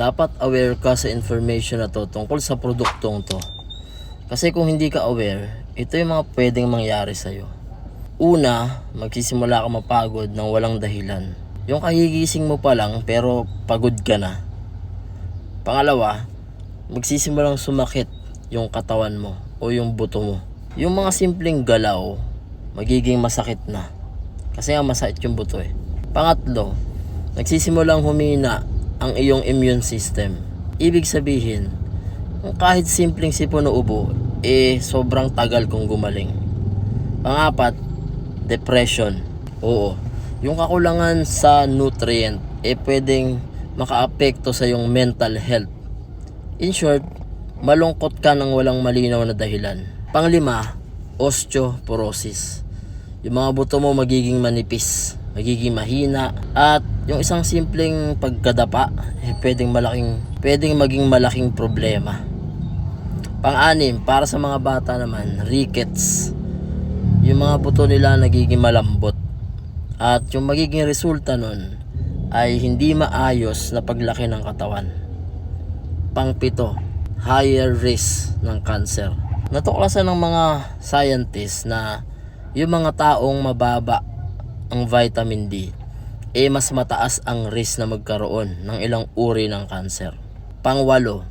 dapat aware ka sa information na to tungkol sa produktong to. Kasi kung hindi ka aware, ito yung mga pwedeng mangyari sa'yo. Una, magsisimula ka mapagod ng walang dahilan. Yung kahigising mo pa lang pero pagod ka na. Pangalawa, magsisimulang sumakit yung katawan mo o yung buto mo. Yung mga simpleng galaw, magiging masakit na. Kasi nga masakit yung buto eh. Pangatlo, nagsisimulang humina ang iyong immune system. Ibig sabihin, kahit simpleng sipon o ubo, sobrang tagal kung gumaling. Pangapat, depression. Oo, yung kakulangan sa nutrient, pwedeng makaapekto sa iyong mental health. In short, malungkot ka ng walang malinaw na dahilan. Panglima, osteoporosis. Yung mga buto mo magiging manipis, magiging mahina, at yung isang simpleng pagkadapa pwedeng maging malaking problema. Pang-anim, para sa mga bata naman, rickets. Yung mga buto nila nagiging malambot, at yung magiging resulta nun ay hindi maayos na paglaki ng katawan. Pang-pito, higher risk ng cancer. Natuklasan ng mga scientists na yung mga taong mababa ang vitamin D, mas mataas ang risk na magkaroon ng ilang uri ng cancer. Pang-walo,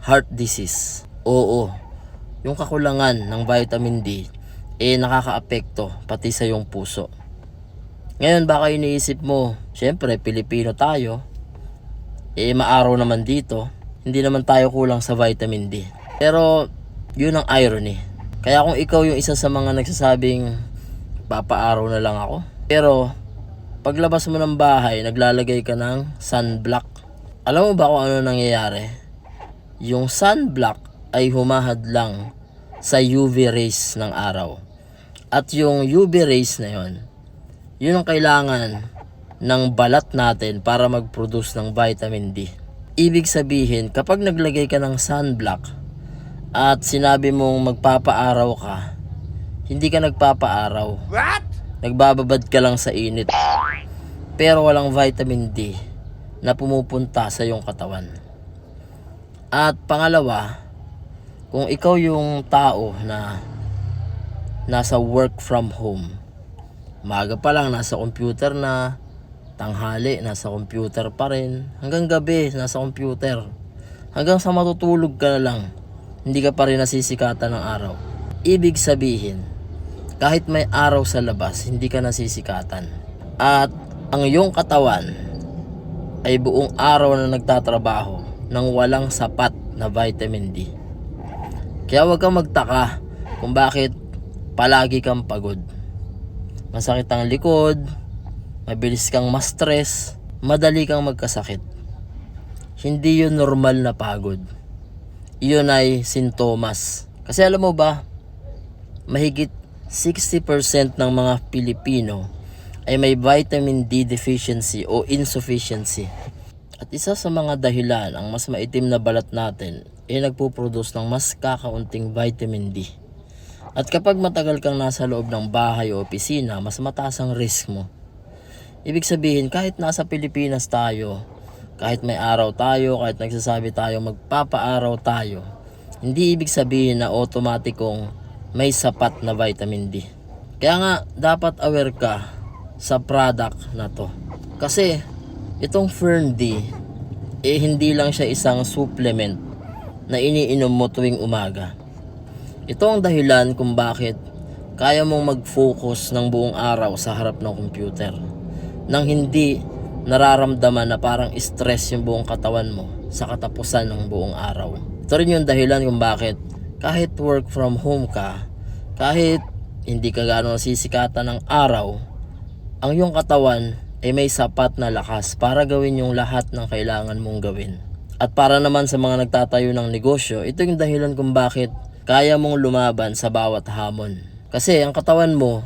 heart disease. Oo, yung kakulangan ng vitamin D nakakaapekto pati sa yung puso. Ngayon baka iniisip mo, syempre Pilipino tayo, maaraw naman dito, hindi naman tayo kulang sa vitamin D. Pero yun ang irony. Kaya kung ikaw yung isa sa mga nagsasabing papaaraw na lang ako, pero paglabas mo ng bahay, naglalagay ka ng sunblock. Alam mo ba kung ano nangyayari? Yung sunblock ay humahadlang sa UV rays ng araw. At yung UV rays na yun ang kailangan ng balat natin para mag-produce ng vitamin D. Ibig sabihin, kapag naglagay ka ng sunblock at sinabi mong magpapaaraw ka, hindi ka nagpapaaraw. What? Nagbababad ka lang sa init. Pero walang vitamin D na pumupunta sa iyong katawan. At pangalawa, kung ikaw yung tao na nasa work from home, umaga pa lang nasa computer na, tanghali nasa computer pa rin, hanggang gabi nasa computer, hanggang sa matutulog ka na lang, hindi ka pa rin nasisikatan ng araw. Ibig sabihin, kahit may araw sa labas, hindi ka nasisikatan. At ang iyong katawan ay buong araw na nagtatrabaho ng walang sapat na vitamin D. Kaya huwag kang magtaka kung bakit palagi kang pagod. Masakit ang likod, mabilis kang ma-stress, madali kang magkasakit. Hindi yun normal na pagod. Iyon ay sintomas. Kasi alam mo ba, mahigit 60% ng mga Pilipino ay may vitamin D deficiency o insufficiency. At isa sa mga dahilan, ang mas maitim na balat natin ay nagpuproduce ng mas kakaunting vitamin D. At kapag matagal kang nasa loob ng bahay o opisina, mas mataas ang risk mo. Ibig sabihin, kahit nasa Pilipinas tayo, kahit may araw tayo, kahit nagsasabi tayo magpapaaraw tayo, hindi ibig sabihin na automatikong may sapat na vitamin D. Kaya nga, dapat aware ka sa product na to. Kasi, itong Fern D, hindi lang siya isang supplement na iniinom mo tuwing umaga. Ito ang dahilan kung bakit kaya mong mag-focus ng buong araw sa harap ng computer nang hindi nararamdaman na parang stress yung buong katawan mo sa katapusan ng buong araw. Ito rin yung dahilan kung bakit kahit work from home ka, kahit hindi ka gano'ng nasisikatan ng araw, ang iyong katawan ay may sapat na lakas para gawin yung lahat ng kailangan mong gawin. At para naman sa mga nagtatayo ng negosyo, ito yung dahilan kung bakit kaya mong lumaban sa bawat hamon. Kasi ang katawan mo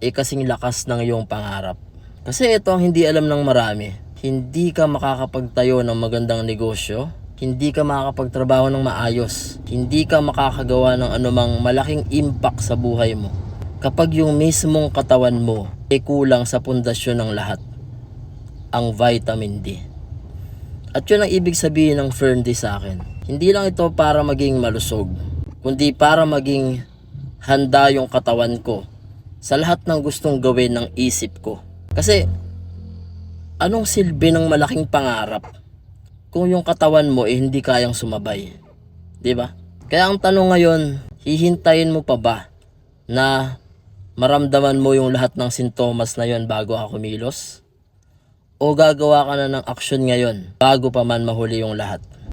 ay kasing lakas ng iyong pangarap. Kasi ito ang hindi alam ng marami. Hindi ka makakapagtayo ng magandang negosyo, hindi ka makakapagtrabaho ng maayos, hindi ka makakagawa ng anumang malaking impact sa buhay mo kapag yung mismong katawan mo ay kulang sa pundasyon ng lahat, ang vitamin D. At yun ang ibig sabihin ng Fern Day sa akin. Hindi lang ito para maging malusog, kundi para maging handa yung katawan ko sa lahat ng gustong gawin ng isip ko. Kasi anong silbi ng malaking pangarap kung yung katawan mo hindi kayang sumabay? 'Di ba? Kaya ang tanong ngayon, hihintayin mo pa ba na maramdaman mo yung lahat ng sintomas na yon bago ka kumilos? O gagawa ka na ng aksyon ngayon bago pa man mahuli yung lahat?